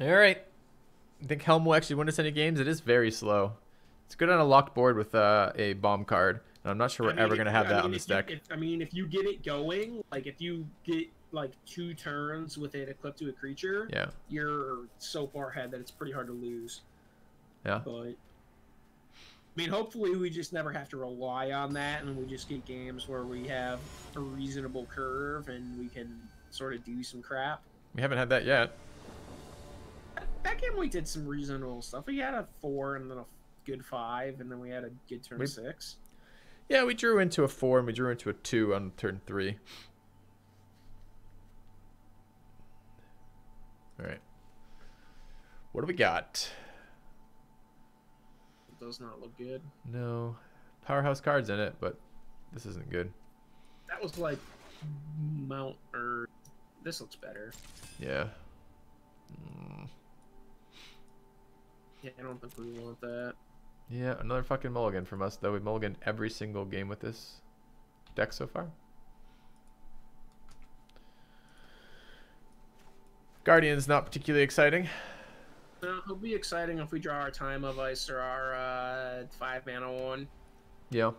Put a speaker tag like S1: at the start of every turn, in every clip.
S1: All right. I think Helm will actually win us any games. It is very slow. It's good on a locked board with a bomb card. And I'm not sure we're ever going to have that on this deck.
S2: If you get it going, like if you get like 2 turns with it equipped to a creature,
S1: Yeah.
S2: you're so far ahead that it's pretty hard to lose.
S1: Yeah.
S2: But I mean, hopefully we just never have to rely on that, and we just get games where we have a reasonable curve and we can sort of do some crap.
S1: We haven't had that yet.
S2: That game we did some reasonable stuff. We had a 4 and then a good 5, and then we had a good turn 6.
S1: Yeah, we drew into a 4 and we drew into a 2 on turn 3. All right. What do we got?
S2: It does not look good.
S1: No. Powerhouse cards in it, but this isn't good.
S2: That was like Mount, or this looks better.
S1: Yeah.
S2: Yeah, I don't think we want that.
S1: Yeah, another fucking mulligan from us, though. We've mulliganed every single game with this deck so far. Guardian's not particularly exciting.
S2: No, it'll be exciting if we draw our Time of Ice or our 5-mana one.
S1: Yeah.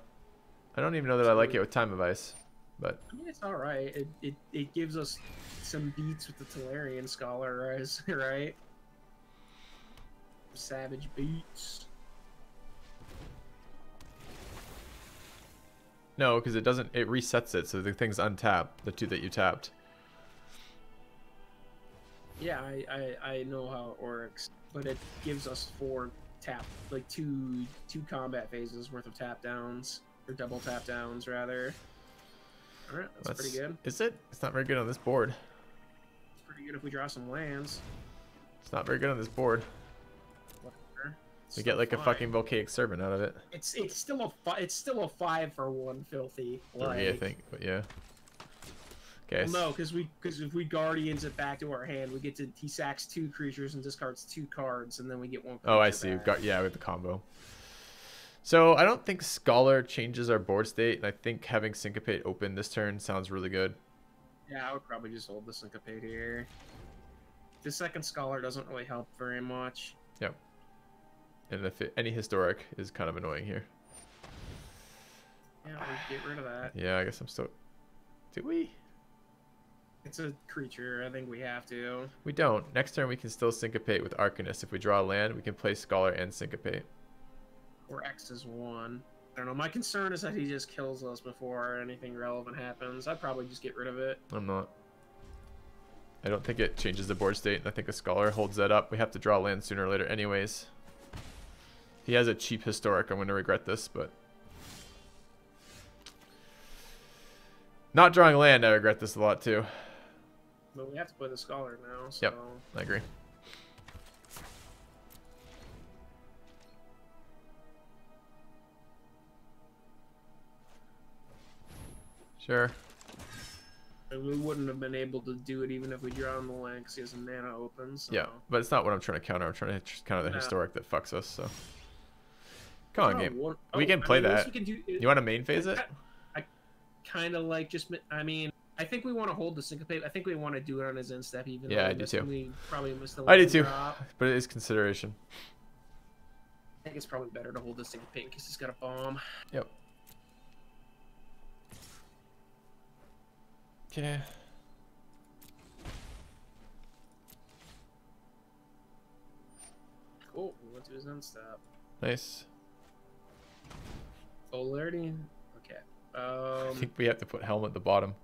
S1: I don't even know that I like it with Time of Ice, but...
S2: I mean, it's alright. It gives us some beats with the Tolarian Scholar, right? Savage beats.
S1: No, because it doesn't... It resets it, so the thing's untapped. The 2 that you tapped.
S2: Yeah, I know how it works, but it gives us 4 tap, like two combat phases worth of tap downs, or double tap downs rather. All right, that's pretty good.
S1: Is it? It's not very good on this board.
S2: It's pretty good if we draw some lands.
S1: It's not very good on this board.
S2: Whatever.
S1: We get like a fucking volcanic servant out of it.
S2: It's still a 5 for 1 filthy.
S1: Like, I think, but yeah. Okay.
S2: Well, no, because if we guardians it back to our hand, we get to he sacks 2 creatures and discards 2 cards, and then we get 1.
S1: Oh, I see. We've got we have the combo. So I don't think Scholar changes our board state, and I think having Syncopate open this turn sounds really good.
S2: Yeah, I would probably just hold the Syncopate here. The second Scholar doesn't really help very much.
S1: Yep. And if any historic is kind of annoying here.
S2: Yeah, we get rid of that.
S1: Yeah, I guess I'm still... Do we?
S2: It's a creature. I think we have to.
S1: We don't. Next turn we can still Syncopate with Arcanist. If we draw a land, we can play Scholar and Syncopate.
S2: Or X is 1. I don't know. My concern is that he just kills us before anything relevant happens. I'd probably just get rid of it.
S1: I'm not. I don't think it changes the board state, and I think a Scholar holds that up. We have to draw land sooner or later anyways. He has a cheap historic. I'm going to regret this, but... Not drawing land, I regret this a lot too.
S2: But we have to play the Scholar now, so...
S1: Yep, I agree. Sure.
S2: And we wouldn't have been able to do it even if we draw on the land because he has a mana open. So.
S1: Yeah, but it's not what I'm trying to counter. I'm trying to counter the historic that fucks us. So, come on, game. We can play that. You want to main phase it?
S2: I kind of like just. I mean, I think we want to hold the Syncopate. I think we want to do it on his end step, even.
S1: Yeah,
S2: though
S1: I do too.
S2: We probably missed the.
S1: I do too,
S2: drop.
S1: but it is consideration.
S2: I think it's probably better to hold the Syncopate in case he's got a bomb.
S1: Yep. Okay.
S2: Cool. We went to his end step.
S1: Nice.
S2: Polarity. Okay.
S1: I think we have to put Helm at the bottom.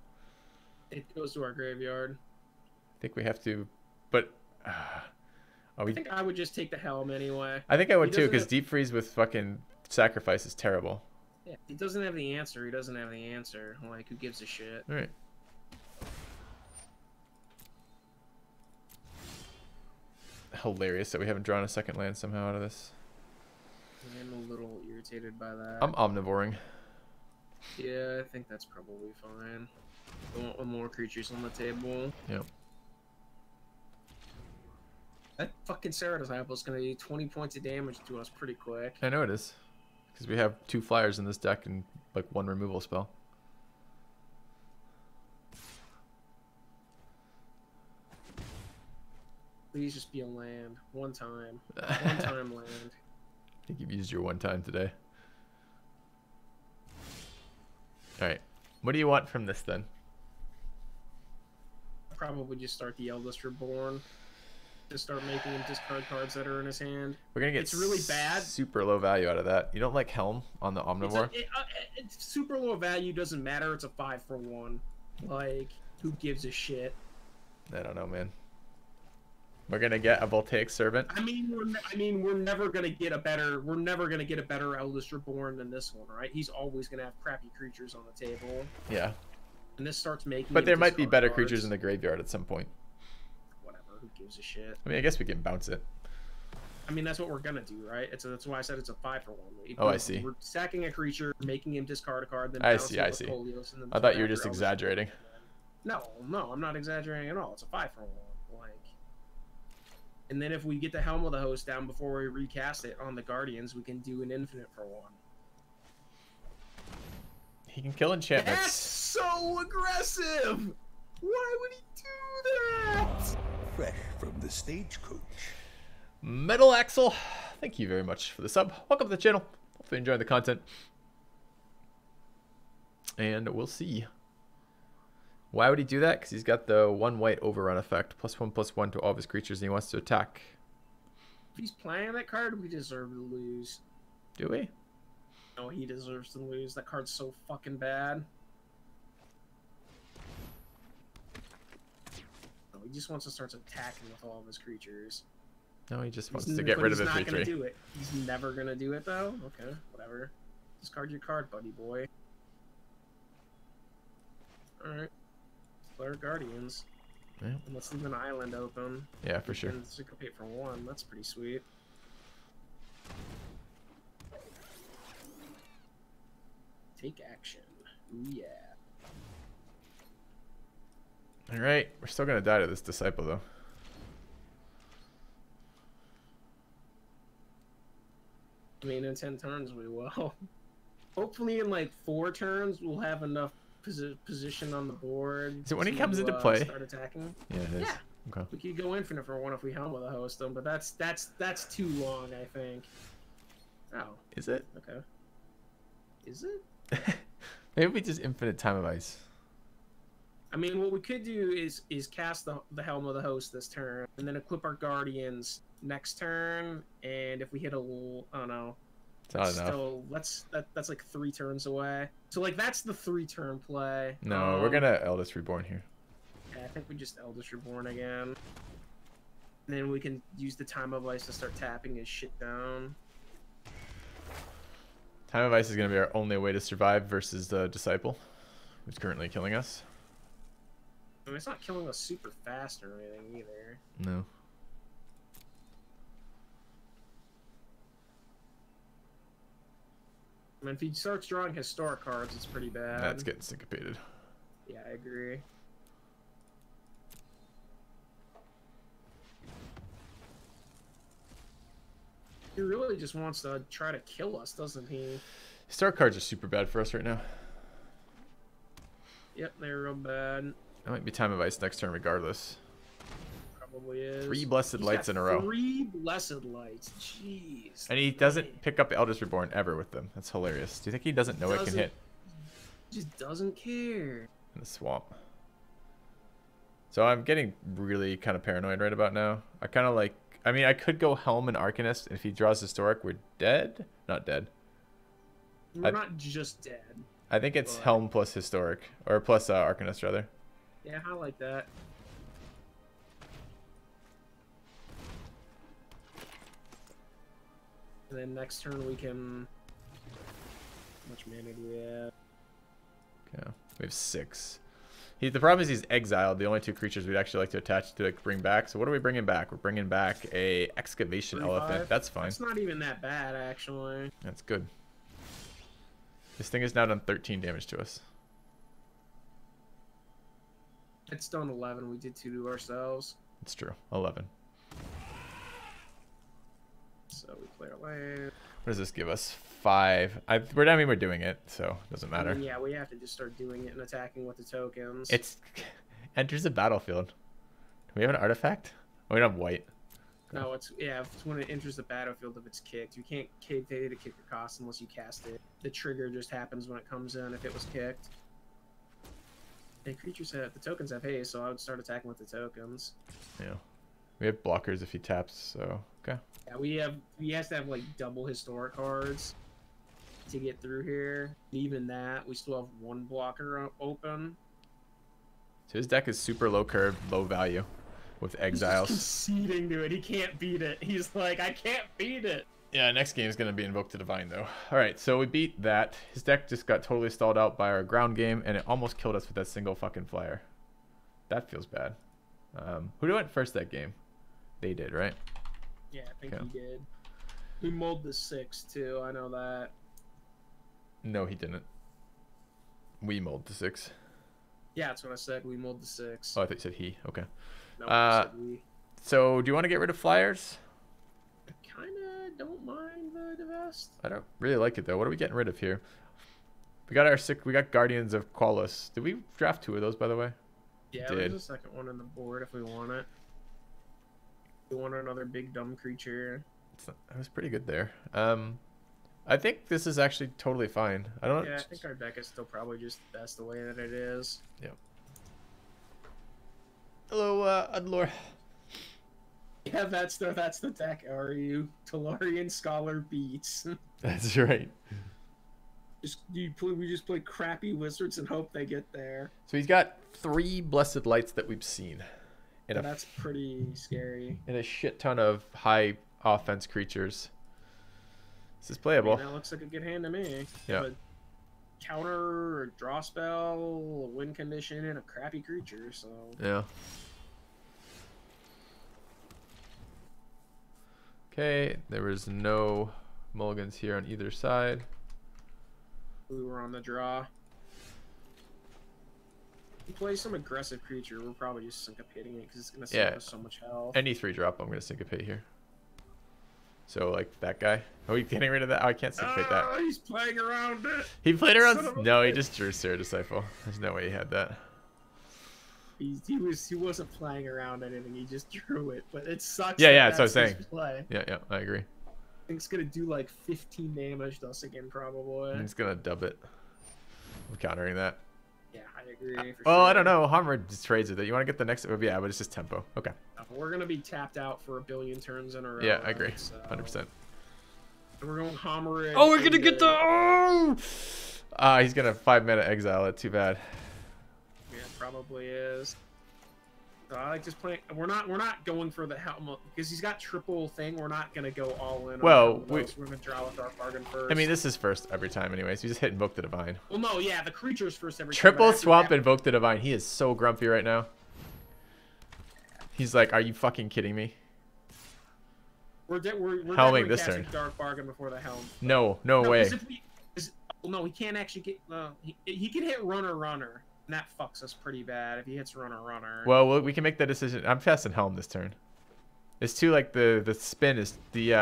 S2: It goes to our graveyard.
S1: I think we have to, but
S2: I think I would just take the Helm anyway.
S1: I think I would too, because Deep Freeze with fucking Sacrifice is terrible.
S2: Yeah, he doesn't have the answer. He doesn't have the answer. Like, who gives a shit?
S1: All right. Hilarious that we haven't drawn a second land somehow out of this.
S2: I'm a little irritated by that.
S1: I'm omnivoring.
S2: Yeah, I think that's probably fine. I want more creatures on the table.
S1: Yep.
S2: That fucking Cerato's Apple is going to do 20 points of damage to us pretty quick.
S1: I know it is. Because we have 2 flyers in this deck and like 1 removal spell.
S2: Please just be a land. One time. One time land.
S1: I think you've used your one time today. Alright. What do you want from this then?
S2: Probably just start the Eldest Reborn. Just start making him discard cards that are in his hand.
S1: We're gonna get
S2: it's really bad.
S1: Super low value out of that. You don't like Helm on the Omnivore?
S2: It's super low value, doesn't matter. It's a 5-for-1. Like, who gives a shit?
S1: I don't know, man. We're gonna get a Voltaic Servant.
S2: I mean, we're never gonna get a better. We're never gonna get a better Eldest Reborn than this one, right? He's always gonna have crappy creatures on the table.
S1: Yeah.
S2: And this starts making.
S1: But there might be better creatures in the graveyard at some point.
S2: Whatever. Who gives a shit?
S1: I mean, I guess we can bounce it.
S2: I mean, that's what we're gonna do, right? That's why I said it's a 5-for-1.
S1: Oh, I see.
S2: We're sacking a creature, making him discard a card, then
S1: I see. I see. I thought you were just exaggerating.
S2: No, I'm not exaggerating at all. It's a 5-for-1. Like, and then if we get the Helm of the Host down before we recast it on the Guardians, we can do an infinite for 1.
S1: He can kill enchantments.
S2: That's so aggressive! Why would he do that?
S3: Fresh from the stagecoach.
S1: Metal Axel, thank you very much for the sub. Welcome to the channel. Hopefully enjoying the content. And we'll see. Why would he do that? Because he's got the 1 white overrun effect. +1/+1 to all of his creatures, and he wants to attack.
S2: If he's playing that card, we deserve to lose.
S1: Do we?
S2: No, he deserves to lose. That card's so fucking bad. No, he just wants to start attacking with all of his creatures.
S1: No, he just wants to get rid of the 3/3.
S2: He's not gonna do it. He's never gonna do it, though? Okay, whatever. Discard your card, buddy boy. Alright. Play our Guardians.
S1: Yeah.
S2: And let's leave an island open.
S1: Yeah, for sure.
S2: And syncopate for 1. That's pretty sweet. Take action. Ooh, yeah.
S1: Alright, we're still going to die to this Disciple, though.
S2: I mean, in 10 turns we will. Hopefully in like 4 turns we'll have enough position on the board.
S1: So when he comes into play,
S2: start attacking.
S1: Yeah, it is.
S2: Yeah.
S1: Okay.
S2: We could go infinite for 1 if we Helm with a host them, but that's too long, I think. Oh.
S1: Is it?
S2: Okay. Is it?
S1: Maybe we just infinite Time of Ice.
S2: I mean, what we could do is cast the Helm of the Host this turn, and then equip our Guardians next turn, and if we hit a little, I don't know.
S1: It's not enough.
S2: So that's like 3 turns away. So like that's the 3-turn play.
S1: No, we're gonna Eldest Reborn here.
S2: Yeah, I think we just Eldest Reborn again. And then we can use the Time of Ice to start tapping his shit down.
S1: Time of Ice is gonna be our only way to survive versus the Disciple, who's currently killing us.
S2: I mean, it's not killing us super fast or anything either.
S1: No.
S2: I mean, if he starts drawing historic cards, it's pretty bad.
S1: That's getting syncopated.
S2: Yeah, I agree. He really just wants to try to kill us, doesn't he?
S1: Historic cards are super bad for us right now.
S2: Yep, they're real bad.
S1: That might be Time of Ice next turn regardless.
S2: Probably is.
S1: 3 Blessed Lights in a row.
S2: 3 Blessed Lights. Jeez.
S1: And he doesn't pick up Eldest Reborn ever with them. That's hilarious. Do you think he doesn't know it can hit?
S2: Just doesn't care.
S1: In the swamp. So I'm getting really kind of paranoid right about now. I kind of like... I mean, I could go Helm and Arcanist. And if he draws Historic, we're dead? Not dead.
S2: We're not just dead.
S1: I think it's Helm plus Historic. Or plus Arcanist, rather.
S2: Yeah, I like that. And then next turn we can... How much mana do we have?
S1: Yeah, we have 6. The problem is he's exiled. The only 2 creatures we'd actually like to attach to bring back. So what are we bringing back? We're bringing back a Excavation
S2: 35?
S1: Elephant. That's fine.
S2: It's not even that bad, actually.
S1: That's good. This thing has now done 13 damage to us.
S2: It's done 11. We did 2 to ourselves.
S1: It's true. 11.
S2: So we play our land.
S1: What does this give us? 5. I mean, we're doing it, so it doesn't matter.
S2: I mean, yeah, we have to just start doing it and attacking with the tokens.
S1: It's enters the battlefield. Do we have an artifact? Oh, we don't have white.
S2: No, it's when it enters the battlefield if it's kicked. You can't pay to kick your cost unless you cast it. The trigger just happens when it comes in if it was kicked. The tokens have haste, so I would start attacking with the tokens.
S1: Yeah. We have blockers if he taps, so okay.
S2: Yeah, he has to have like double historic cards to get through here. Even that, we still have one blocker open.
S1: So his deck is super low curve, low value with exiles.
S2: He's just conceding to it. He can't beat it. He's like, I can't beat it.
S1: Yeah, next game is going to be Invoke to Divine, though. All right, so we beat that. His deck just got totally stalled out by our ground game, and it almost killed us with that single fucking flyer. That feels bad. Who went first that game? They did, right?
S2: Yeah, I think he did. We mulled the 6, too. I know that.
S1: No, he didn't. We mulled the 6.
S2: Yeah, that's what I said. We mulled the 6.
S1: Oh, I thought you said he. Okay.
S2: No, I said we.
S1: So, do you want to get rid of flyers?
S2: I kind of don't mind the divest.
S1: I don't really like it, though. What are we getting rid of here? We got we got Guardians of Qualis. Did we draft 2 of those, by the way?
S2: Yeah, there's a second one on the board if we want it. We want another big dumb creature.
S1: That was pretty good there. I think this is actually totally fine.
S2: Yeah, I think our deck is still probably just best the way that it is.
S1: Yeah. Hello, Udlor.
S2: Yeah, that's the deck. Are you Tolarian Scholar beats?
S1: That's right.
S2: We just play crappy wizards and hope they get there.
S1: So he's got 3 Blessed Lights that we've seen.
S2: That's pretty scary.
S1: And a shit ton of high offense creatures. This is playable.
S2: That looks like a good hand to me.
S1: Yeah.
S2: A counter, a draw spell, a win condition, and a crappy creature. So.
S1: Yeah. Okay, there was no mulligans here on either side.
S2: We were on the draw. You play some aggressive creature, we're probably just syncopating it because it's going to save us so much health.
S1: Any 3-drop, I'm going to syncopate here. So, like, that guy. Are we getting rid of that? Oh, I can't syncopate that.
S2: He's playing around it.
S1: He played around? No, he just drew Seer Disciple. There's no way he had that.
S2: He wasn't playing around anything. He just drew it. But it sucks.
S1: Yeah, that's what I was saying.
S2: Play.
S1: Yeah, I agree.
S2: I think it's going to do like 15 damage to us again, probably.
S1: He's going to dub it. I'm countering that.
S2: Yeah, I agree.
S1: Oh, sure. I don't know. Hammer just trades with it. You want to get the next? Yeah, but it's just tempo. Okay.
S2: We're gonna be tapped out for a billion turns in a row.
S1: Yeah, I agree. 100%.
S2: We're going Hammer it.
S1: Oh, we're gonna get the. Oh! He's gonna 5-mana exile it. Too bad.
S2: Yeah, it probably is. So I like just playing. We're not going for the Helm because he's got triple thing. We're not gonna go all in.
S1: Well,
S2: we're gonna draw with our bargain first.
S1: I mean, this is first every time, anyways. You just hit Invoke the Divine.
S2: Well, no, yeah, the creature's first every
S1: Triple
S2: time.
S1: swap Invoke the Divine. He is so grumpy right now. He's like, "Are you fucking kidding me?"
S2: We're
S1: Helming this turn.
S2: Dark Bargain before the Helm.
S1: No way.
S2: No, he can't actually get. He can hit Runner. And that fucks us pretty bad if he hits Runner.
S1: Well, we can make that decision. I'm casting Helm this turn. It's too like the spin is the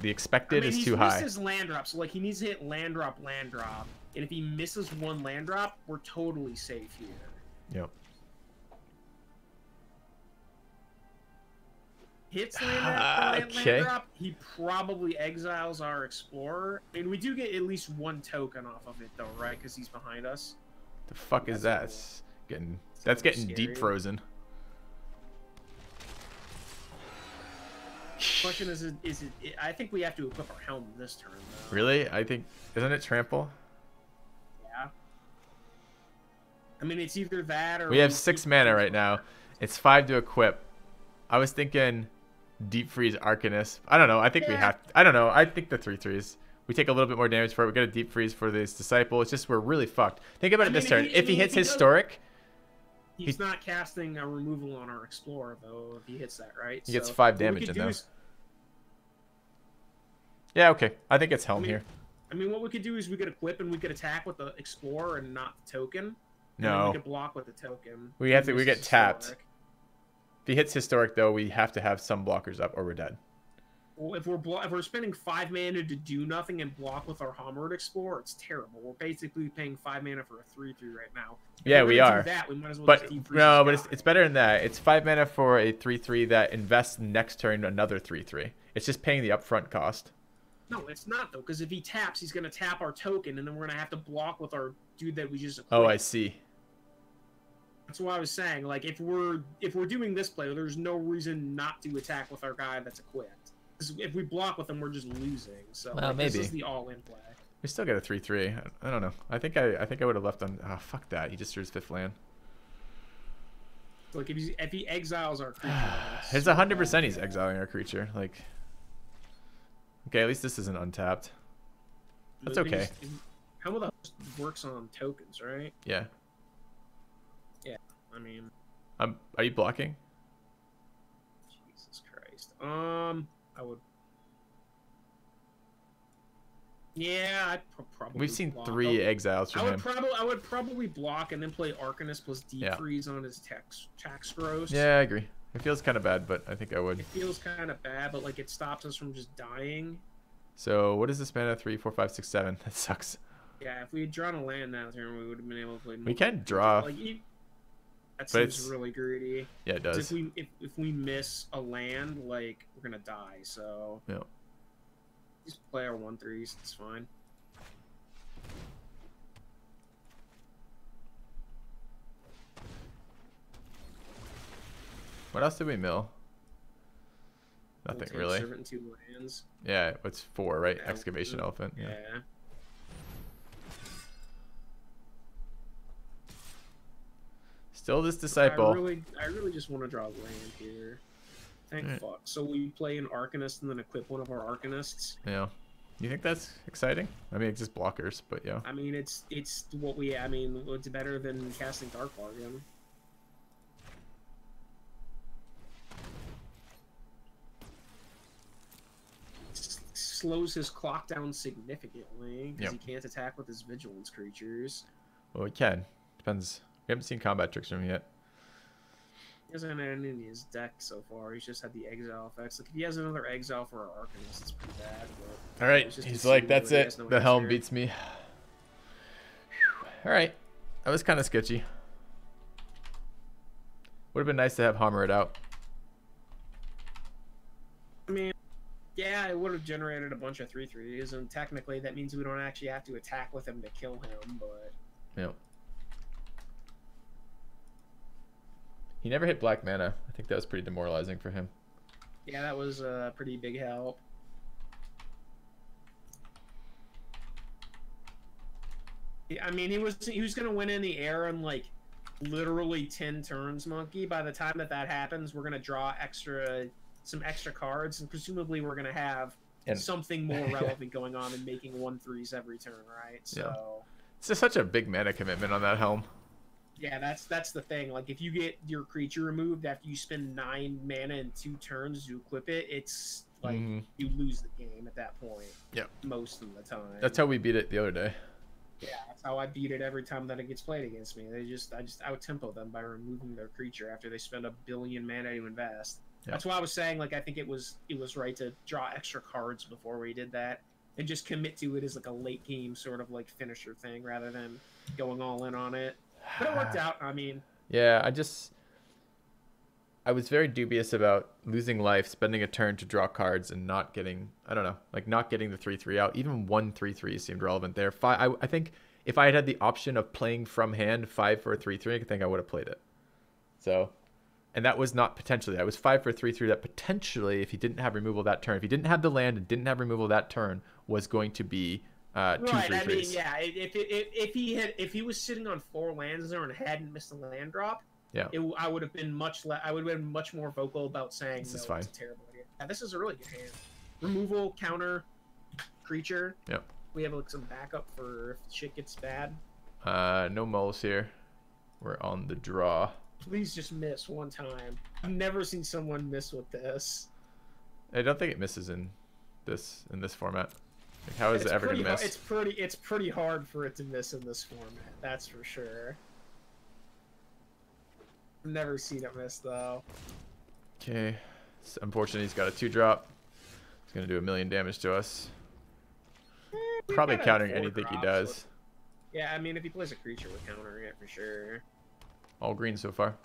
S1: expected is too high.
S2: He misses land drop, so like he needs to hit land drop, and if he misses one land drop, we're totally safe here.
S1: Yep.
S2: Hits land drop, he probably exiles our Explorer. I mean, we do get at least 1 token off of it though, right? Because he's behind us.
S1: The fuck is that? That's getting deep frozen.
S2: Question is it? I think we have to equip our Helm this turn. Though.
S1: Really? I think isn't it trample?
S2: Yeah. I mean, it's either that or
S1: we have 6 mana right now. It's 5 to equip. I was thinking Deep Freeze Arcanist. I don't know. I think we have. I don't know. I think the 3/3s. We take a little bit more damage for it. We got a Deep Freeze for this Disciple. It's just we're really fucked. Think about it this turn. If he hits Historic,
S2: he's not casting a removal on our Explorer though. If he hits that, right?
S1: He gets 5 damage in there. Yeah, okay. I think it's Helm here.
S2: I mean, what we could do is we could equip and we could attack with the Explorer and not the token.
S1: No.
S2: We could block with the token.
S1: We get tapped. If he hits Historic though, we have to have some blockers up or we're dead.
S2: Well, if we're spending 5 mana to do nothing and block with our Homered Explorer, it's terrible. We're basically paying 5 mana for a 3/3 right now. If
S1: Yeah,
S2: we're
S1: we
S2: gonna
S1: are.
S2: do that, we might as well
S1: But
S2: just deep freeze
S1: no,
S2: this
S1: but
S2: guy.
S1: it's better than that. It's 5 mana for a 3/3 that invests next turn another 3/3. It's just paying the upfront cost.
S2: No, it's not though, because if he taps, he's gonna tap our token, and then we're gonna have to block with our dude that we just equipped.
S1: Oh, I see.
S2: That's why I was saying, like, if we're doing this play, there's no reason not to attack with our guy that's equipped. 'Cause if we block with him, we're just losing. So
S1: Well,
S2: like,
S1: maybe.
S2: this is the all-in play.
S1: We still get a 3/3. I don't know. I think I would have left on. Oh, fuck that. He just drew his 5th land.
S2: Like if he exiles our creature,
S1: It's 100% he's exiling our creature. Like, okay, at least this isn't untapped. That's okay.
S2: Helm of the Host works on tokens, right?
S1: Yeah.
S2: Yeah, I mean.
S1: Are you blocking?
S2: Jesus Christ. I would. Yeah, I'd probably.
S1: We've seen
S2: block.
S1: 3 exiles from him.
S2: I would probably block and then play Arcanist plus Deep Freeze on his tax gross.
S1: Yeah, I agree. It feels kind of bad, but I think I would.
S2: It feels kind of bad, but like it stops us from just dying.
S1: So what is this mana? 3, 4, 5, 6, 7. That sucks.
S2: Yeah, if we had drawn a land that turn, we would have been able to play more.
S1: We can draw.
S2: Like, that
S1: But
S2: seems really greedy.
S1: Yeah, it does.
S2: If we miss a land, like, we're gonna die. So
S1: yeah.
S2: Just play our 1/3s. It's fine.
S1: What else did we mill? Nothing
S2: We'll
S1: really.
S2: Servant and 2 lands.
S1: Yeah, it's 4, right?
S2: Yeah,
S1: Excavation Elephant. Yeah. Still this disciple.
S2: I really just want to draw land here. Thank fuck. So we play an Arcanist and then equip one of our Arcanists.
S1: Yeah. You think that's exciting? I mean, it's just blockers, but yeah.
S2: I mean, it's what we. I mean, it's better than casting Dark Bargain. Slows his clock down significantly because he can't attack with his vigilance creatures.
S1: Well, we can. Depends. We haven't seen combat tricks from him yet.
S2: He hasn't had any in his deck so far. He's just had the exile effects. Like if he has another exile for our Arcanist, it's pretty bad. But
S1: all right, he's like, that's it. The Helm beats me. All right, that was kind of sketchy. Would have been nice to have Hammer it out.
S2: I mean, yeah, it would have generated a bunch of 3/3s, and technically that means we don't actually have to attack with him to kill him, but...
S1: Yeah. He never hit black mana. I think that was pretty demoralizing for him.
S2: Yeah, that was a pretty big help. I mean, he was going to win in the air in, like, literally 10 turns, Monkey. By the time that happens, we're going to draw some extra cards, and presumably we're going to have something more relevant going on and making 1/3s every turn, right? So
S1: yeah. It's just such a big mana commitment on that Helm.
S2: Yeah, that's the thing. Like, if you get your creature removed after you spend 9 mana in 2 turns to equip it, it's like you lose the game at that point.
S1: Yeah.
S2: Most of the time.
S1: That's how we beat it the other day.
S2: Yeah, that's how I beat it every time that it gets played against me. I just out-tempo them by removing their creature after they spend 1 billion mana to invest. Yeah. That's why I was saying, like, I think it was right to draw extra cards before we did that and just commit to it as like a late game sort of like finisher thing rather than going all in on it. But it worked out. I mean,
S1: yeah, I was very dubious about losing life, spending a turn to draw cards, and not getting, I don't know, like not getting the 3/3 out. Even 1 3/3 seemed relevant there. I think if I had the option of playing from hand 5 for a 3/3, I think I would have played it. So, and that was not potentially. I was 5 for a 3/3 that potentially, if he didn't have removal that turn, if he didn't have the land and didn't have removal that turn, was going to be 2 3/3s.
S2: I mean, yeah. If he was sitting on 4 lands there and hadn't missed a land drop,
S1: yeah,
S2: I would have been much more vocal about saying
S1: this is
S2: no,
S1: fine.
S2: It's a terrible idea. Yeah, this is a really good hand. Removal, counter, creature.
S1: Yep.
S2: We have like some backup for if shit gets bad.
S1: No mulls here. We're on the draw.
S2: Please just miss one time. I've never seen someone miss with this.
S1: I don't think it misses in this format. Like, how is it ever gonna miss?
S2: It's pretty hard for it to miss in this format. That's for sure. I've never seen it miss though.
S1: Okay, it's unfortunate he's got a 2-drop. He's gonna do 1,000,000 damage to us.
S2: We've
S1: Probably
S2: got a
S1: countering
S2: 4
S1: anything he
S2: drop,
S1: does.
S2: so- yeah, I mean, if he plays a creature, we're countering it for sure.
S1: All green so far.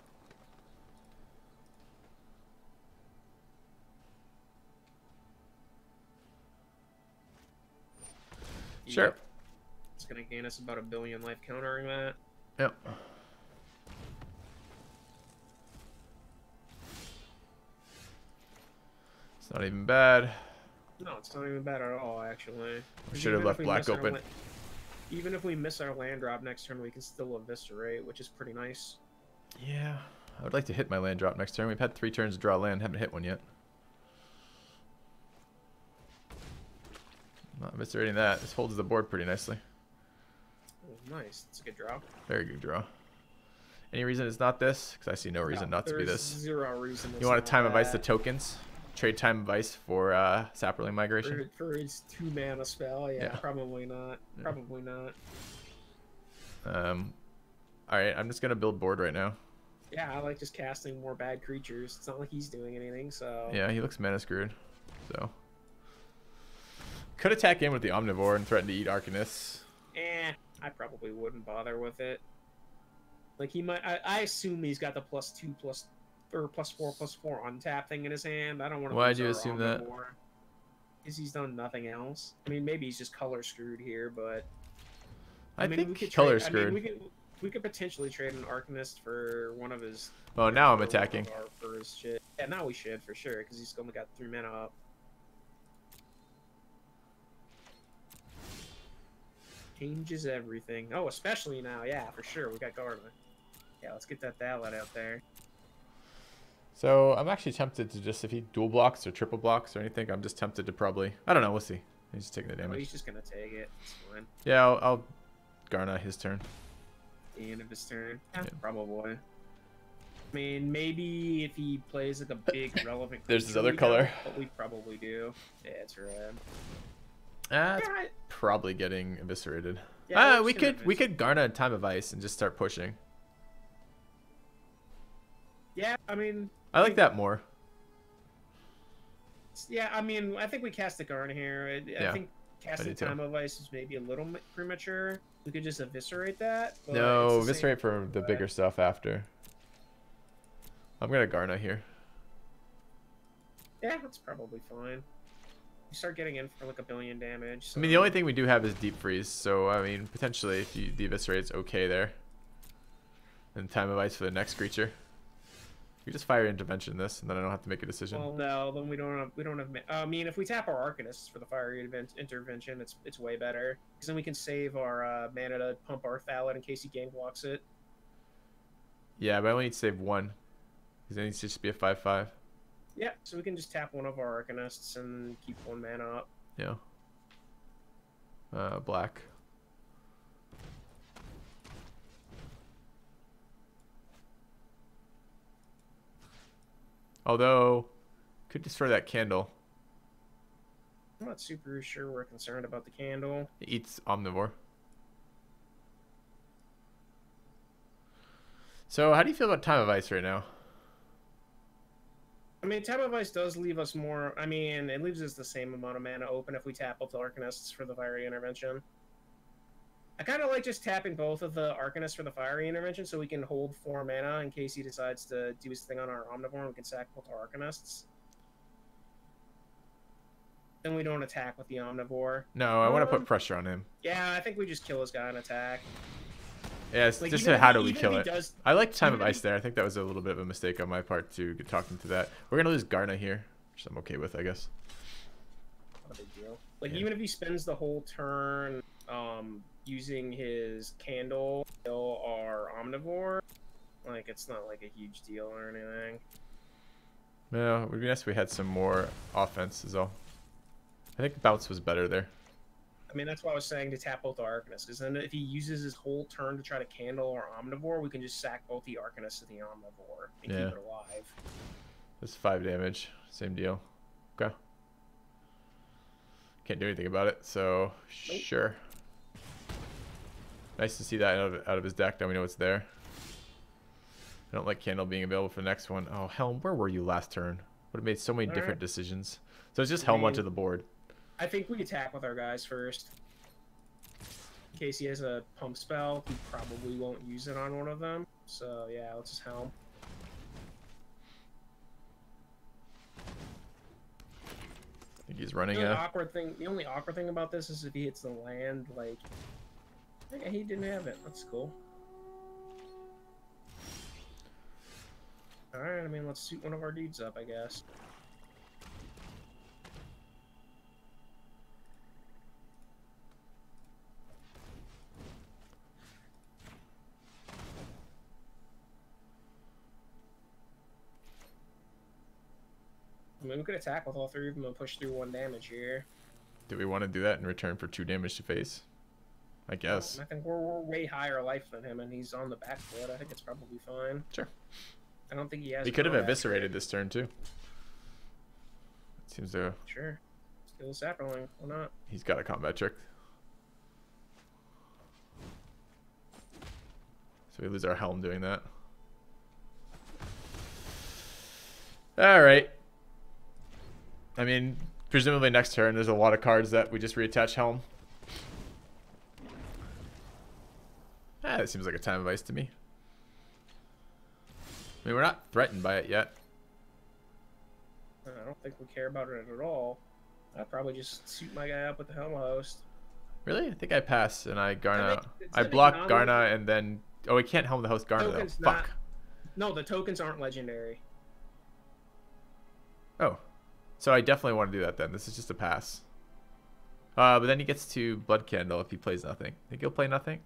S1: Sure.
S2: Yep. It's gonna gain us about 1 billion life countering that.
S1: Yep. It's not even bad.
S2: No, it's not even bad at all, actually.
S1: We should have left black
S2: miss our
S1: open.
S2: Even if we miss our land drop next turn, we can still eviscerate, which is pretty nice.
S1: Yeah. I would like to hit my land drop next turn. We've had 3 turns to draw land. Haven't hit one yet. Not eviscerating that. This holds the board pretty nicely.
S2: Oh, nice. It's a good draw.
S1: Very good draw. Any reason it's not this? Because I see no reason not to be
S2: there's
S1: this.
S2: Zero reason.
S1: You want to time of ice the tokens? Trade time of ice for Sapperling Migration?
S2: For his 2 mana spell? Yeah,
S1: Yeah.
S2: probably not. Probably not.
S1: Alright, I'm just going to build board right now.
S2: Yeah, I like just casting more bad creatures. It's not like he's doing anything, so...
S1: Yeah, he looks mana screwed. So. Could attack in with the Omnivore and threaten to eat Arcanists.
S2: I probably wouldn't bother with it. Like, he might... I assume he's got the +2, +4/+4 untap thing in his hand. I don't want to...
S1: Why'd you assume that?
S2: Because he's done nothing else. I mean, maybe he's just color screwed here, but...
S1: I
S2: mean,
S1: think
S2: we could
S1: color
S2: trade,
S1: screwed.
S2: I mean, we could potentially trade an Arcanist for one of his...
S1: Oh, now I'm
S2: for
S1: attacking.
S2: one of for his shit. Yeah, now we should, for sure, because he's only got 3 mana up. Changes everything. Oh, especially now. Yeah, for sure. We got Garden. Yeah, let's get that Thallid out there.
S1: So I'm actually tempted to just, if he dual blocks or triple blocks or anything, I'm just tempted to probably... I don't know, we'll see. He's just taking the
S2: Oh,
S1: damage.
S2: he's just going to take it. It's fine.
S1: Yeah, I'll Garna his turn.
S2: The end of his turn. Yeah,
S1: Yeah.
S2: probably. I mean, maybe if he plays like a big relevant
S1: There's this
S2: creature
S1: other
S2: we
S1: color.
S2: don't, but we probably do. Yeah, it's red.
S1: It's
S2: Yeah,
S1: probably getting eviscerated.
S2: yeah, we're
S1: we
S2: just gonna
S1: could Garna Time of Ice and just start pushing.
S2: Yeah, I mean...
S1: I like that more.
S2: Yeah, I mean, I think we cast the Garn here. I think casting
S1: too.
S2: Time of Ice is maybe a little premature. We could just eviscerate that. But
S1: No,
S2: it's the
S1: eviscerate
S2: same
S1: for
S2: thing,
S1: the
S2: but-
S1: bigger stuff after. I'm gonna Garna here.
S2: Yeah, that's probably fine. You start getting in for like 1 billion damage. So...
S1: I mean, the only thing we do have is Deep Freeze, so I mean, potentially if you the eviscerate's okay there. And Time of Ice for the next creature. You just fire intervention this, and then I don't have to make a decision.
S2: Well, no, then we don't have. I mean, if we tap our Arcanists for the fiery intervention, it's way better because then we can save our mana to pump our Thallid in case he gang blocks it.
S1: Yeah, but I only need to save 1. Because it needs to just be a 5/5.
S2: Yeah, so we can just tap one of our Arcanists and keep 1 mana up.
S1: Yeah. Black. Although, could destroy that candle.
S2: I'm not super sure we're concerned about the candle.
S1: It eats Omnivore. So, how do you feel about Time of Ice right now?
S2: I mean, Tap of Ice does leave us more... I mean, it leaves us the same amount of mana open if we tap both the Arcanists for the Fiery Intervention. I kind of like just tapping both of the Arcanists for the Fiery Intervention so we can hold 4 mana in case he decides to do his thing on our Omnivore and we can sack both our Arcanists. Then we don't attack with the Omnivore.
S1: No, I want to put pressure on him.
S2: Yeah, I think we just kill this guy on attack.
S1: Yeah, it's
S2: Like,
S1: just
S2: even if
S1: how
S2: he-
S1: do we
S2: even if
S1: kill
S2: he
S1: it?
S2: does-
S1: I like Time of
S2: even if
S1: Ice there. I think that was a little bit of a mistake on my part to get talking to that. We're going to lose Garna here, which I'm okay with, I guess.
S2: Not a big deal. Like,
S1: Yeah.
S2: even if he spends the whole turn using his candle to kill our Omnivore, like, it's not like a huge deal or anything.
S1: Yeah, it would be nice if we had some more offense is all. I think bounce was better there.
S2: I mean, that's why I was saying to tap both the Arcanists, because then if he uses his whole turn to try to candle our Omnivore, we can just sack both the Arcanists to the Omnivore and
S1: Yeah.
S2: keep it alive.
S1: That's 5 damage. Same deal. Okay. Can't do anything about it, so
S2: Nope.
S1: sure. Nice to see that out of his deck. Now we know it's there. I don't like Candle being available for the next one. Oh, Helm, where were you last turn? Would have made so many
S2: All
S1: different
S2: right.
S1: decisions. So it's just Helm onto the board.
S2: I think we attack with our guys first. In case he has a pump spell, he probably won't use it on one of them. So yeah, let's just Helm.
S1: I think he's running
S2: The only
S1: a...
S2: awkward thing about this is if he hits the land, like... Okay, he didn't have it. That's cool. Alright, I mean, let's suit one of our dudes up, I guess. I mean, we could attack with all three of them and push through 1 damage here.
S1: Do we want to do that in return for 2 damage to face? I guess.
S2: I think we're way higher life than him, and he's on the back foot. I think it's probably fine.
S1: Sure.
S2: I don't think he has...
S1: He could have eviscerated this turn, too. It seems to...
S2: Sure. Steal the sapperling. Why not?
S1: He's got a combat trick. So we lose our Helm doing that. Alright. I mean, presumably next turn there's a lot of cards that we just reattach Helm. That seems like a time of ice to me. I mean, we're not threatened by it yet.
S2: I don't think we care about it at all. I'd probably just suit my guy up with the Helm host.
S1: Really? I think I pass and I Garna.
S2: It's
S1: I
S2: an
S1: block
S2: anomaly.
S1: Garna and then... Oh, we can't Helm the host Garna though.
S2: Tokens
S1: Fuck.
S2: No, the tokens aren't legendary.
S1: Oh. So I definitely want to do that then. This is just a pass. But then he gets to Blood Candle if he plays nothing. Think he'll play nothing?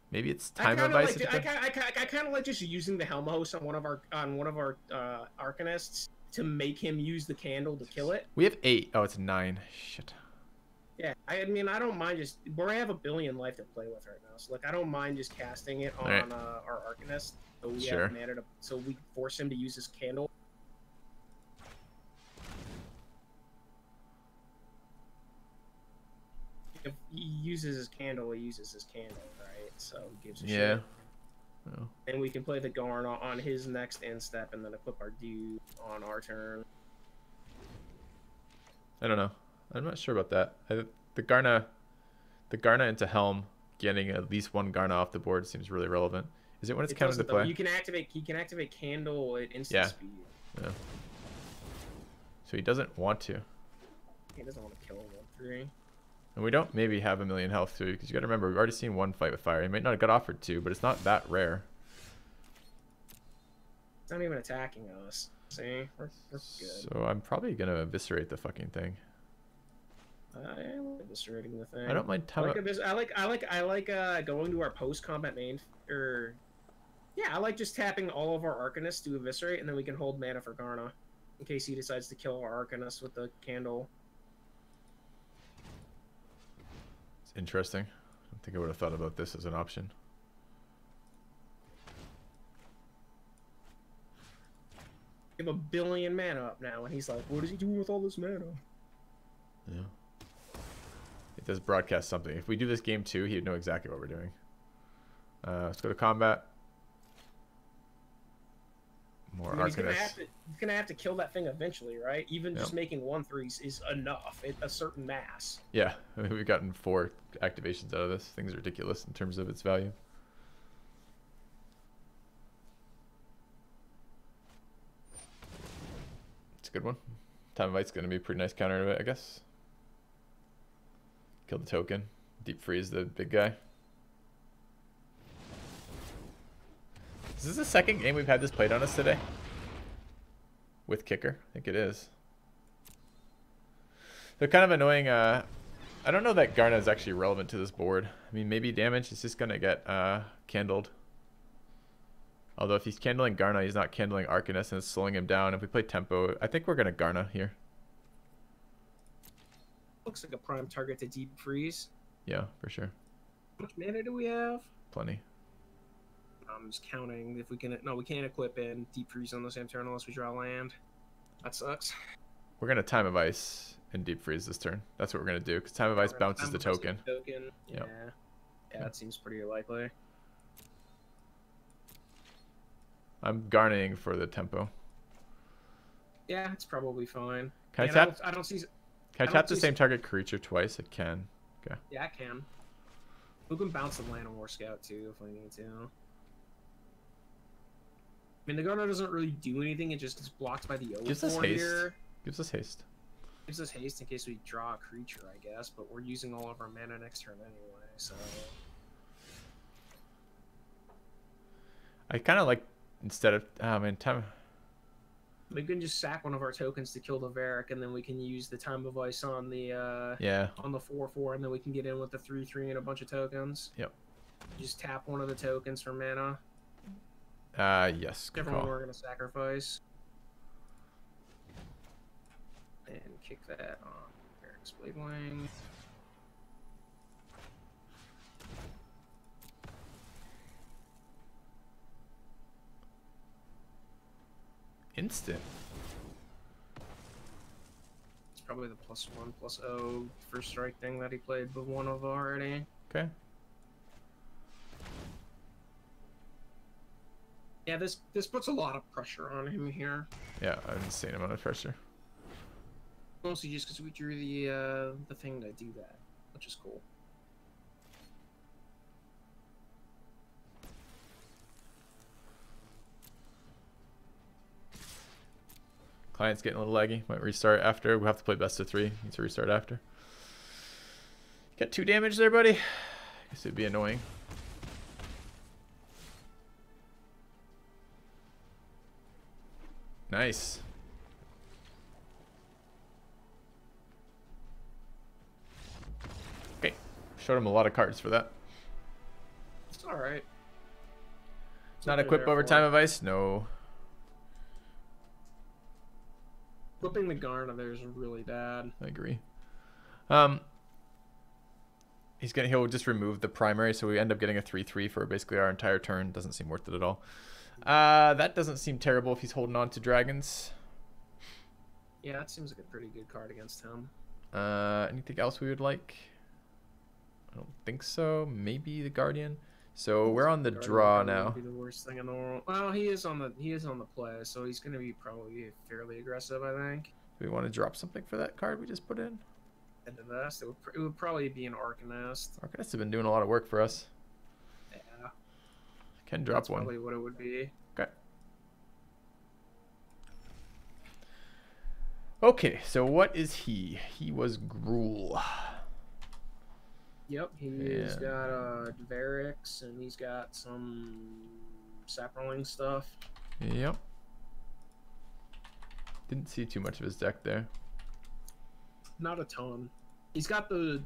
S1: Maybe it's time of ice.
S2: I kind of like just using the Helm host on one of our Arcanists to make him use the candle to kill it.
S1: We have 8. Oh, it's 9. Shit.
S2: Yeah, I mean, I don't mind just... We have 1 billion life to play with right now, so like I don't mind just casting it on
S1: Right.
S2: Our Arcanist, so we
S1: Sure.
S2: have mana to, so we force him to use his candle. If he uses his candle, he uses his candle, right? So he gives a
S1: Yeah.
S2: shit.
S1: Oh.
S2: And we can play the Garn on his next end step, and then equip our dude on our turn.
S1: I don't know. I'm not sure about that. The Garna into Helm, getting at least 1 Garna off the board seems really relevant. Is it when it's counted to
S2: doesn't, though.
S1: play?
S2: He can activate candle at instant
S1: Yeah.
S2: speed.
S1: Yeah. So he doesn't want to.
S2: He doesn't want to kill him on 3.
S1: And we don't maybe have 1 million health too, because you got to remember we've already seen 1 fight with fire. He might not have got offered 2, but it's not that rare.
S2: It's not even attacking us. See, we're good.
S1: So I'm probably gonna eviscerate the fucking thing.
S2: I am eviscerating the thing.
S1: I don't mind time.
S2: I like going to our post combat main yeah, I like just tapping all of our Arcanists to eviscerate, and then we can hold mana for Garna in case he decides to kill our Arcanist with the candle.
S1: It's interesting. I don't think I would have thought about this as an option.
S2: We have 1 billion mana up now, and he's like, "What is he doing with all this mana?"
S1: Yeah. It does broadcast something. If we do this game 2, he'd know exactly what we're doing. Let's go to combat. More
S2: I mean,
S1: Arcanists.
S2: he's gonna have to kill that thing eventually, right? Even just
S1: Yep.
S2: making 1/3 is enough. A certain mass.
S1: Yeah, I mean, we've gotten 4 activations out of this. Thing's ridiculous in terms of its value. It's a good one. Time of Ice going to be a pretty nice counter to it, I guess. Kill the token. Deep freeze the big guy. Is this the second game we've had this played on us today? With kicker? I think it is. They're kind of annoying. I don't know that Garna is actually relevant to this board. I mean, maybe damage is just going to get candled. Although if he's candling Garna, he's not candling Arcanist and it's slowing him down. If we play tempo, I think we're going to Garna here.
S2: Looks like a prime target to deep freeze.
S1: Yeah, for sure.
S2: How much mana do we have?
S1: Plenty.
S2: I'm just counting if we can. No, we can't equip in deep freeze on the same turn unless we draw land. That sucks.
S1: We're going to Time of Ice and Deep Freeze this turn. That's what we're going to do, because Time of Ice bounces the token.
S2: Yeah.
S1: Yep.
S2: Yeah, that seems pretty likely.
S1: I'm garnering for the tempo.
S2: Yeah, it's probably fine.
S1: Can I
S2: And
S1: tap?
S2: I don't see.
S1: Can I tap the same target creature twice? I can. Okay.
S2: Yeah, I can. We can bounce the Land War Scout too if we need to. I mean, the Gardener doesn't really do anything. It just gets blocked by the
S1: Gives us
S2: O4
S1: haste.
S2: here.
S1: Gives us haste.
S2: Gives us haste in case we draw a creature, I guess. But we're using all of our mana next turn anyway, so.
S1: I kind of like instead of time.
S2: We can just sack one of our tokens to kill the Varric, and then we can use the Time of Ice on the on the 4/4, and then we can get in with the 3/3 and a bunch of tokens.
S1: Yep.
S2: Just tap one of the tokens for mana.
S1: Yes. Good
S2: Everyone
S1: call.
S2: we're gonna sacrifice. And kick that on Varric's Bladewing.
S1: Instant.
S2: It's probably the +1/+0 first strike thing that he played with one of already.
S1: Okay.
S2: Yeah, this puts a lot of pressure on him here.
S1: Yeah, an insane amount of pressure.
S2: Mostly just because we drew the thing to do that, which is cool.
S1: Client's getting a little laggy. Might restart after. We'll have to play best of 3. Need to restart after. Got 2 damage there, buddy. Guess it'd be annoying. Nice. Okay. Showed him a lot of cards for that.
S2: It's alright.
S1: Not equipped over Time of Ice? No.
S2: Flipping the Garna there is really bad.
S1: I agree. He'll just remove the primary, so we end up getting a 3/3 for basically our entire turn. Doesn't seem worth it at all. That doesn't seem terrible if he's holding on to dragons.
S2: Yeah, that seems like a pretty good card against him.
S1: Anything else we would like? I don't think so. Maybe the Guardian. So we're on the draw now.
S2: Would be the worst thing in the world. Well, he is on the play, so he's going to be probably fairly aggressive, I think.
S1: Do we want to drop something for that card we just put in?
S2: And the best, it would probably be an Arcanist.
S1: Arcanists have been doing a lot of work for us.
S2: Yeah.
S1: Can drop
S2: That's
S1: one.
S2: probably what it would be.
S1: Okay. Okay, so what is he? He was Gruul.
S2: Yep, he's got Varix, and he's got some Saproling stuff.
S1: Yep. Didn't see too much of his deck there.
S2: Not a ton. He's got the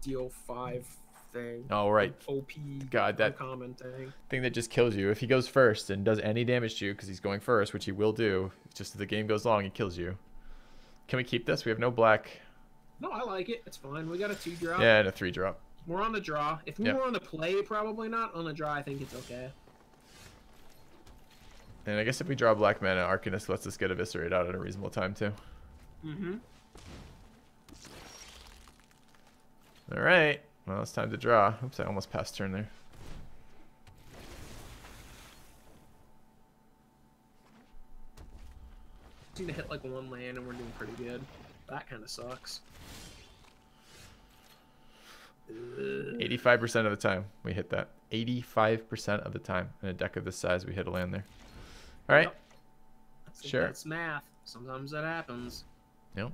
S2: deal 5 thing.
S1: Oh, right.
S2: OP.
S1: God, that
S2: common thing.
S1: Thing that just kills you. If he goes first and does any damage to you, because he's going first, which he will do, just as the game goes long, he kills you. Can we keep this? We have no black.
S2: No, I like it. It's fine. We got a 2-drop.
S1: Yeah, and a 3-drop.
S2: We're on the draw. If we were on the play, probably not. On the draw, I think it's okay.
S1: And I guess if we draw black mana, Arcanist lets us get Eviscerate out at a reasonable time, too.
S2: Mm-hmm.
S1: All right. Well, it's time to draw. Oops, I almost passed turn there.
S2: Just need to hit like one land and we're doing pretty good. That kind of sucks.
S1: 85% of the time we hit that. 85% of the time in a deck of this size we hit a land there. All right.
S2: Yep.
S1: Sure.
S2: That's math. Sometimes that happens.
S1: Yep.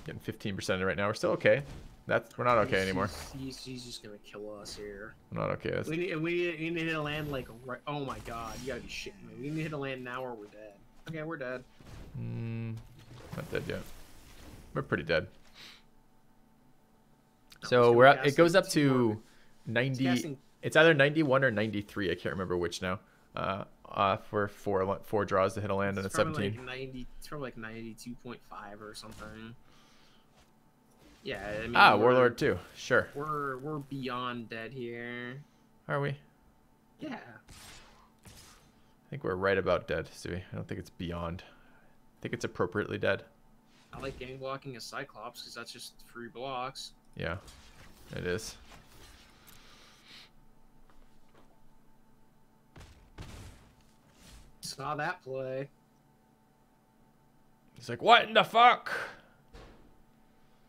S1: Getting 15% of it right now. We're still okay. We're not okay anymore.
S2: He's just gonna kill us here.
S1: We're not okay.
S2: We need to hit a land like right. Oh my god, you gotta be shitting me. We need to hit a land now or we're dead. Okay, we're dead.
S1: Not dead yet. We're pretty dead. So it goes up to 90. It's either 91 or 93. I can't remember which now. For four draws to hit a land, and it's 17.
S2: Like 90. It's probably like 92.5 or something. Yeah. I mean,
S1: Warlord too. Sure.
S2: We're beyond dead here.
S1: Are we?
S2: Yeah.
S1: I think we're right about dead, Tsui. I don't think it's beyond. I think it's appropriately dead.
S2: I like gang blocking a Cyclops because that's just 3 blocks.
S1: Yeah, it is.
S2: saw that play.
S1: He's like, what in the fuck?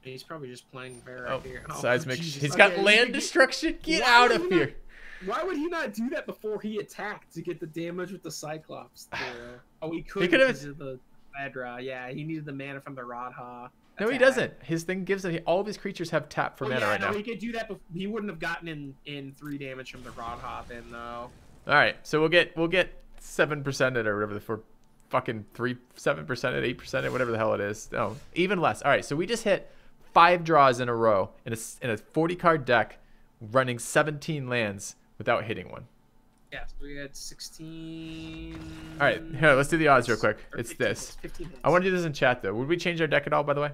S2: He's probably just playing Vera here. Oh,
S1: Seismic.
S2: Jesus.
S1: He's got
S2: Okay,
S1: land destruction. Get out of here.
S2: Why would he not do that before he attacked to get the damage with the Cyclops? Oh, he
S1: could've-
S2: because of the Hydra. Yeah, he needed the mana from the Radha.
S1: No, he doesn't. His thing gives it. All of his creatures have tap for mana right now.
S2: He could do that. He wouldn't have gotten in 3 damage from the Radha then, though.
S1: All right, so we'll get 7% or whatever for fucking 7% at 8% whatever the hell it is. No, even less. All right, so we just hit 5 draws in a row in a 40 card deck, running 17 lands without hitting one.
S2: Yeah, so we had 16.
S1: All right, here, let's do the odds real quick. It's
S2: 15
S1: this.
S2: 15
S1: I want to do this in chat though. Would we change our deck at all, by the way?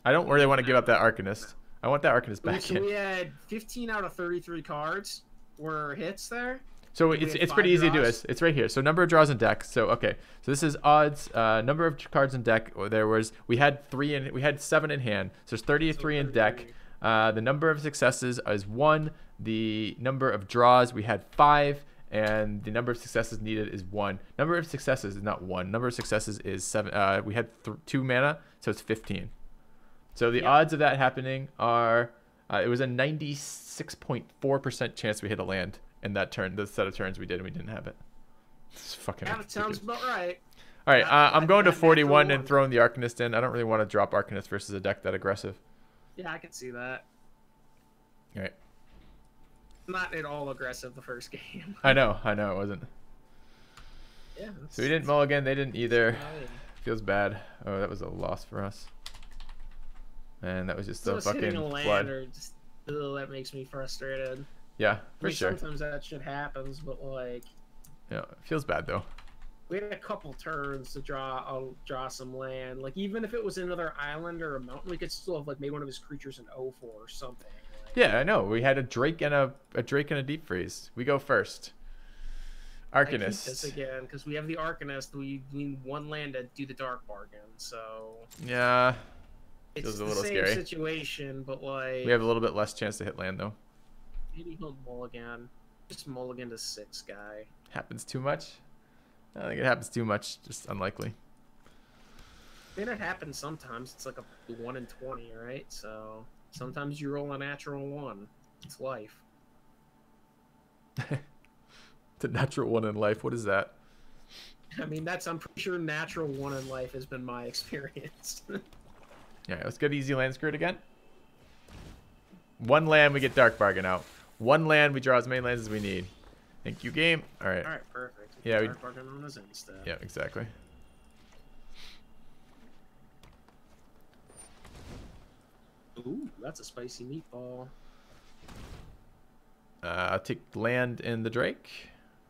S1: I don't really want to give up that Arcanist. I want that Arcanist back
S2: So
S1: in.
S2: we had 15 out of 33 cards were hits there.
S1: So
S2: we
S1: it's
S2: had
S1: pretty
S2: 5
S1: easy to do.
S2: draws?
S1: It's right here. So number of draws in deck. So okay. So this is odds. Number of cards in deck. We had 7 in hand. So there's 33 in deck. The number of successes is 1. The number of draws we had 5, and the number of successes needed is 1. Number of successes is not 1. Number of successes is 7. We had 2 mana, so it's 15. So the odds of that happening are it was a 96.4% chance we hit a land in that turn. The set of turns we did, and we didn't have it. It's fucking.
S2: Yeah, that sounds about right.
S1: All right, I'm going to 41 and
S2: one.
S1: throwing the Arcanist in. I don't really want to drop Arcanist versus a deck that aggressive.
S2: Yeah, I can see that.
S1: All right.
S2: Not at all aggressive the first game.
S1: I know it wasn't.
S2: Yeah.
S1: So we didn't mulligan. They didn't either.
S2: Fine.
S1: Feels bad. Oh, that was a loss for us. And that was just
S2: So
S1: a
S2: it's hitting
S1: fucking
S2: a land
S1: flood.
S2: or just that makes me frustrated.
S1: Yeah,
S2: I
S1: for
S2: mean,
S1: sure.
S2: Sometimes that shit happens, but like
S1: Yeah, it feels bad though.
S2: we had a couple turns to draw some land. Like even if it was another island or a mountain, we could still have like made one of his creatures an 0-4 or something. Like,
S1: Yeah, I know. We had a Drake and a deep freeze. We go first.
S2: I keep this
S1: Arcanist.
S2: again because we have the Arcanist. We need 1 land to do the dark bargain. So
S1: Yeah.
S2: it's
S1: Feels a
S2: the
S1: little
S2: same
S1: scary.
S2: situation, but like
S1: We have a little bit less chance to hit land though.
S2: maybe he'll mulligan. Just mulligan to 6 guy.
S1: Happens too much? I don't think it happens too much. Just unlikely.
S2: I mean, it happens sometimes. It's like a 1 in 20, right? So sometimes you roll a natural 1. It's life.
S1: The natural one in life. What is that?
S2: I mean, I'm pretty sure natural 1 in life has been my experience.
S1: Yeah, let's get easy land screwed again. 1 land, we get dark bargain out. 1 land, we draw as many lands as we need. Thank you, game. All right.
S2: All right, perfect.
S1: Yeah,
S2: Dark bargain on his instead.
S1: Yeah, exactly.
S2: Ooh, that's a spicy meatball.
S1: I'll take land in the Drake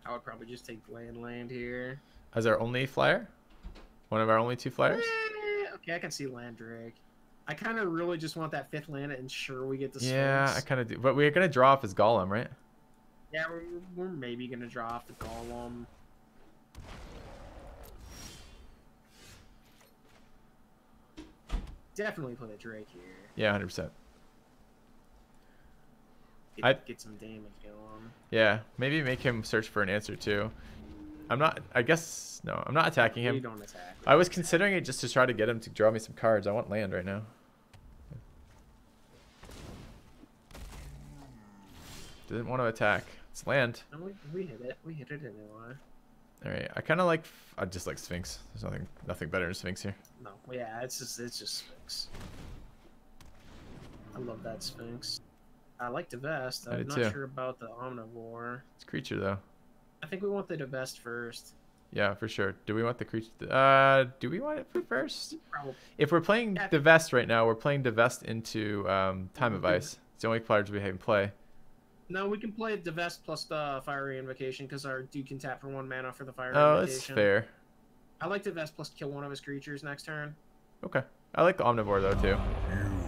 S2: I would probably just take land here.
S1: as our only flyer. One of our only 2 flyers.
S2: Okay, I can see land Drake. I kind of really just want that 5th land to ensure we get the
S1: Yeah, I
S2: Sphinx.
S1: kind of do. But we're going to draw off his Golem, right?
S2: Yeah, we're maybe going to draw off the Golem. Definitely play the Drake here.
S1: Yeah, 100%.
S2: Get some damage going.
S1: Yeah, maybe make him search for an answer too. I'm not, I guess, no, I'm not attacking
S2: You
S1: him.
S2: don't attack.
S1: I was considering it just to try to get him to draw me some cards. I want land right now. Didn't want to attack. It's land.
S2: No, we hit it. We hit it anyway.
S1: All right. I kind of like, I just like Sphinx. There's nothing better than Sphinx here.
S2: No, yeah, it's just Sphinx. I love that Sphinx. I like Divest.
S1: I
S2: I'm
S1: do
S2: not
S1: too.
S2: sure about the Omnivore.
S1: It's creature though.
S2: I think we want the Divest first.
S1: Yeah, for sure. Do we want the creature? Do we want it for first?
S2: Probably.
S1: If we're playing
S2: Yeah.
S1: Divest right now, we're playing Divest into Time of Ice. It's the only cards we can play.
S2: No, we can play Divest plus the Fiery Invocation because our dude can tap for 1 mana for the Fiery
S1: Oh,
S2: Invocation.
S1: that's fair.
S2: I like Divest plus kill 1 of his creatures next turn.
S1: Okay. I like the Omnivore though too.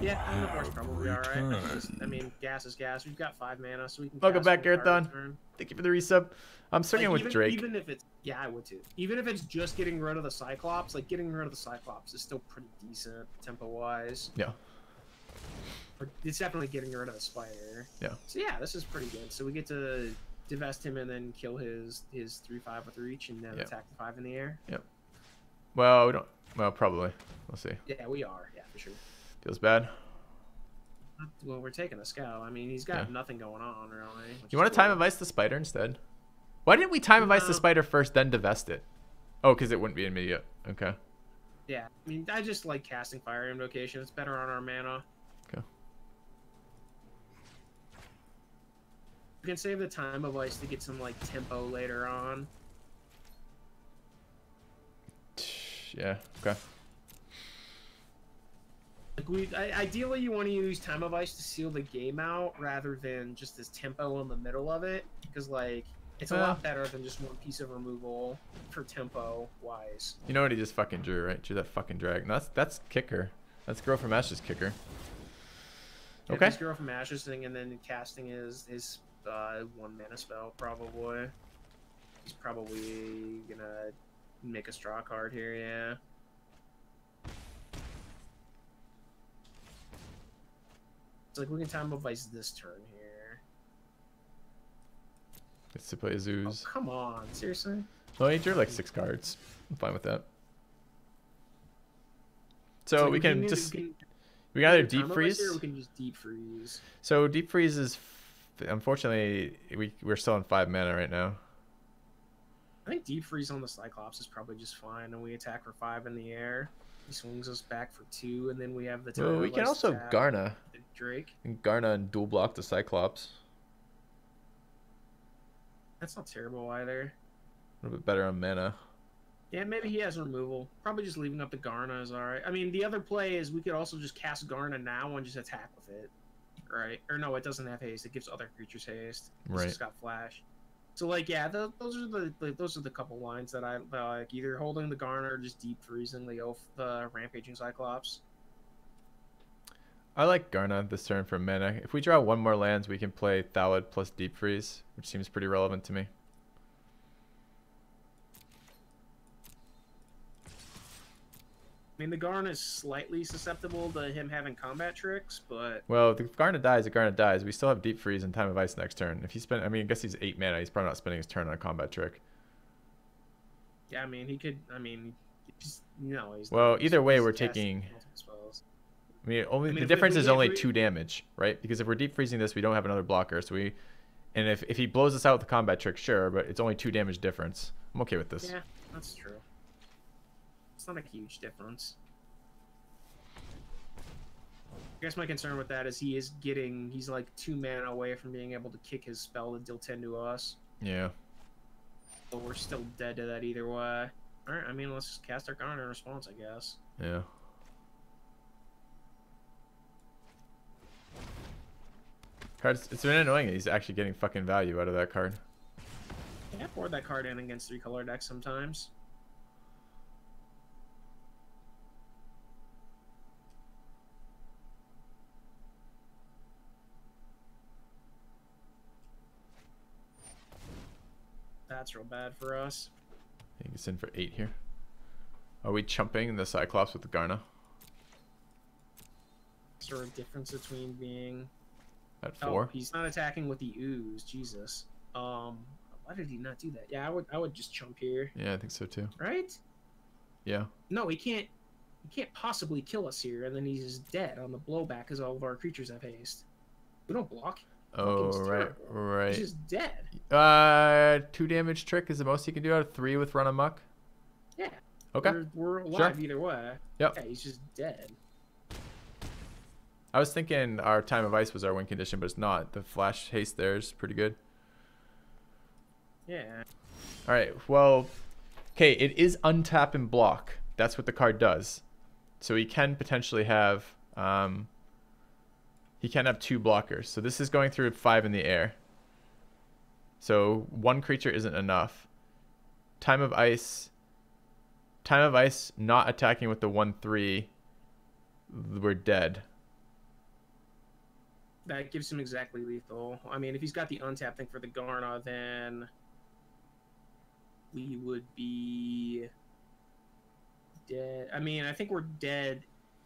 S2: Yeah, Omnivore's probably alright. I mean, gas is gas. We've got 5 mana, so we can.
S1: Welcome
S2: cast
S1: back,
S2: 1 card
S1: Garthon.
S2: a turn.
S1: Thank you for the resub. I'm swinging with Drake.
S2: Even if it's I would too. Even if it's just getting rid of the Cyclops, like getting rid of the Cyclops is still pretty decent tempo wise.
S1: Yeah.
S2: It's definitely getting rid of the Spider.
S1: Yeah.
S2: So yeah, this is pretty good. So we get to divest him and then kill his 3/5 with reach and then
S1: Yep.
S2: attack the 5 in the air?
S1: Yep. Well, we don't. Well, probably. We'll see.
S2: Yeah, we are. Yeah, for sure.
S1: Feels bad.
S2: Well, we're taking a scout. I mean, he's got nothing going on, really.
S1: You want to time of ice the spider instead? Why didn't we time of ice the spider first, then divest it? Oh, because it wouldn't be immediate. Okay.
S2: Yeah, I mean, I just like casting Fire Invocation. It's better on our mana.
S1: Okay.
S2: We can save the time of ice to get some like tempo later on.
S1: Yeah. Okay.
S2: Like ideally, you want to use Time of Ice to seal the game out rather than just this tempo in the middle of it, because like it's a lot better than just one piece of removal for tempo wise.
S1: You know what he just fucking drew, right? Drew that fucking drag. No, that's kicker. That's Girl from Ashes kicker. Okay.
S2: This Girl from Ashes thing, and then casting his 1 mana spell probably. He's probably gonna make a straw card here, yeah. Like we can time of ice this turn here.
S1: Gets to play Zeus.
S2: Oh, come on, seriously?
S1: Well, he drew like 6 cards. I'm fine with that. So we can just we can either deep freeze.
S2: Or we can just deep freeze.
S1: So deep freeze is unfortunately we're still on 5 mana right now.
S2: I think deep freeze on the Cyclops is probably just fine, and we attack for 5 in the air. He swings us back for 2, and then we have the time.
S1: Well, we can also Garna.
S2: Drake.
S1: And Garna and dual block the Cyclops.
S2: That's not terrible either.
S1: A little bit better on mana.
S2: Yeah, maybe he has removal. Probably just leaving up the Garna is alright. I mean, the other play is we could also just cast Garna now and just attack with it. Right? Or no, it doesn't have haste. It gives other creatures haste.
S1: Right.
S2: It's got flash. So like, yeah, those are the couple lines that I like. Either holding the Garna or just deep freezing the rampaging Cyclops.
S1: I like Garna this turn for mana. If we draw 1 more lands, we can play Thalid plus Deep Freeze, which seems pretty relevant to me.
S2: I mean, the Garna is slightly susceptible to him having combat tricks, but...
S1: Well, if Garna dies. We still have Deep Freeze and Time of Ice next turn. If he spent... I mean, I guess he's 8 mana. He's probably not spending his turn on a combat trick.
S2: Yeah, I mean, he could... I mean, just, no, he's...
S1: Well,
S2: not,
S1: either way, we're
S2: casting
S1: taking...
S2: multiple spells.
S1: I mean, the difference is only 2 damage, right? Because if we're deep freezing this, we don't have another blocker. So we, and if he blows us out with the combat trick, sure, but it's only 2 damage difference. I'm okay with this.
S2: Yeah, that's true. It's not a huge difference. I guess my concern with that is he's like 2 mana away from being able to kick his spell to deal 10 to us.
S1: Yeah.
S2: But we're still dead to that either way. Alright, I mean, let's just cast our Garna in response, I guess.
S1: Yeah. Cards. It's been annoying that he's actually getting fucking value out of that card.
S2: Yeah, I board that card in against 3-color decks sometimes. That's real bad for us.
S1: I think it's in for 8 here. Are we chumping the Cyclops with the Garna?
S2: Sort of difference between being...
S1: At 4?
S2: Oh, he's not attacking with the ooze. Jesus. Why did he not do that? Yeah, I would just chump here.
S1: Yeah, I think so too.
S2: Right?
S1: Yeah.
S2: No, he can't possibly kill us here, and then he's just dead on the blowback because all of our creatures have haste. We don't block.
S1: Oh, right, right.
S2: He's just dead.
S1: 2 damage trick is the most he can do out of 3 with Run Amok.
S2: Yeah.
S1: Okay.
S2: We're alive
S1: Sure.
S2: either way.
S1: Yep.
S2: Yeah, he's just dead.
S1: I was thinking our Time of Ice was our win condition, but it's not. The flash haste there is pretty good.
S2: Yeah.
S1: All right. Well, okay. It is untap and block. That's what the card does. So he can potentially have. He can have 2 blockers. So this is going through 5 in the air. So 1 creature isn't enough. Time of Ice. Time of Ice not attacking with the 1/3. We're dead.
S2: That gives him exactly lethal. I mean, if he's got the untap thing for the Garna, then we would be dead. I mean, I think we're dead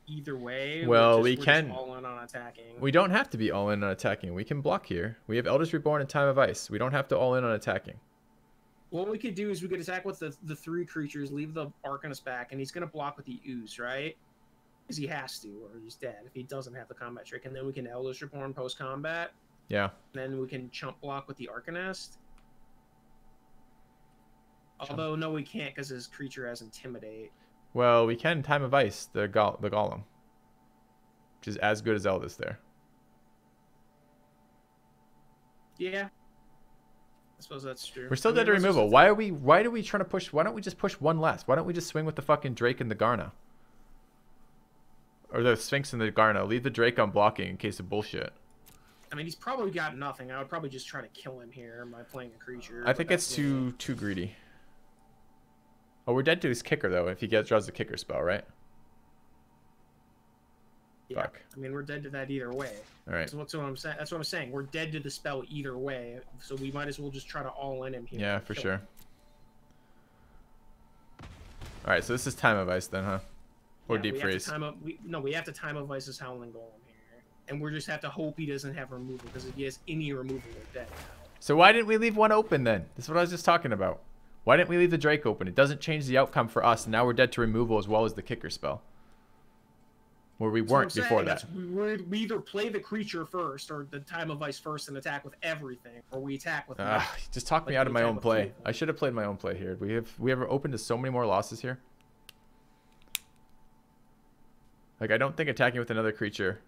S2: either way.
S1: Well,
S2: we're just
S1: can.
S2: all in on attacking.
S1: We don't have to be all in on attacking. We can block here. We have Elders Reborn and Time of Ice. We don't have to all in on attacking.
S2: What we could do is we could attack with the 3 creatures, leave the Arcanist back, and he's going to block with the Ooze, right? Because he has to, or he's dead if he doesn't have the combat trick. And then we can Elders Reborn post-combat.
S1: Yeah.
S2: Then we can chump block with the Arcanist. Although, no, we can't because his creature has Intimidate.
S1: Well, we can Time of Ice, the Golem. Which is as good as Eldest there.
S2: Yeah. I suppose that's true.
S1: We're still dead to removal. Why are we trying to push? Why don't we just push one less? Why don't we just swing with the fucking Drake and the Garna? Or the Sphinx and the Garna. Leave the Drake on blocking in case of bullshit.
S2: I mean, he's probably got nothing. I would probably just try to kill him here by playing a creature.
S1: I think it's too greedy. Oh, we're dead to his kicker though. If he draws the kicker spell, right?
S2: Yeah.
S1: Fuck.
S2: I mean, we're dead to that either way.
S1: All right.
S2: So that's what I'm saying. That's what I'm saying. We're dead to the spell either way. So we might as well just try to all in him here.
S1: Yeah, for sure. All right, so this is Time of Ice then, huh? Or
S2: Yeah,
S1: Deep Freeze.
S2: We have to Time of Ice's Howling Golem here, and we just have to hope he doesn't have removal, because if he has any removal, we're dead now.
S1: So why didn't we leave one open then? This is what I was just talking about. Why didn't we leave the Drake open? It doesn't change the outcome for us, and now we're dead to removal as well as the kicker spell. Where we weren't before that.
S2: We either play the creature first, or the Time of Ice first and attack with everything, or we attack with nothing.
S1: Just talk me out of my own play. I should have played my own play here. We ever opened to so many more losses here? Like, I don't think attacking with another creature.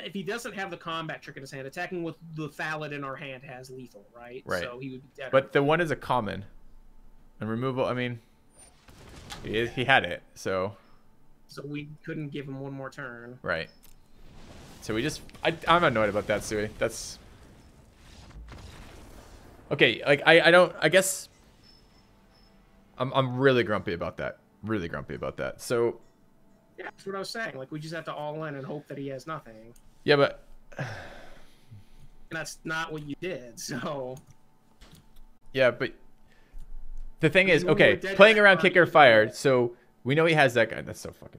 S2: If he doesn't have the combat trick in his hand, attacking with the Fallet in our hand has lethal, right?
S1: Right.
S2: So he would be dead.
S1: But the one is a common. And removal, I mean, he had it, so.
S2: So we couldn't give him one more turn.
S1: Right. So we just, I'm annoyed about that, Tsui. That's. Okay, like, I guess. I'm really grumpy about that. Really grumpy about that. So.
S2: Yeah, that's what I was saying. Like, we just have to all in and hope that he has nothing.
S1: Yeah, but.
S2: And that's not what you did, so.
S1: Yeah, but. The thing is, okay, playing around Kicker Fire, so we know he has that guy. That's so fucking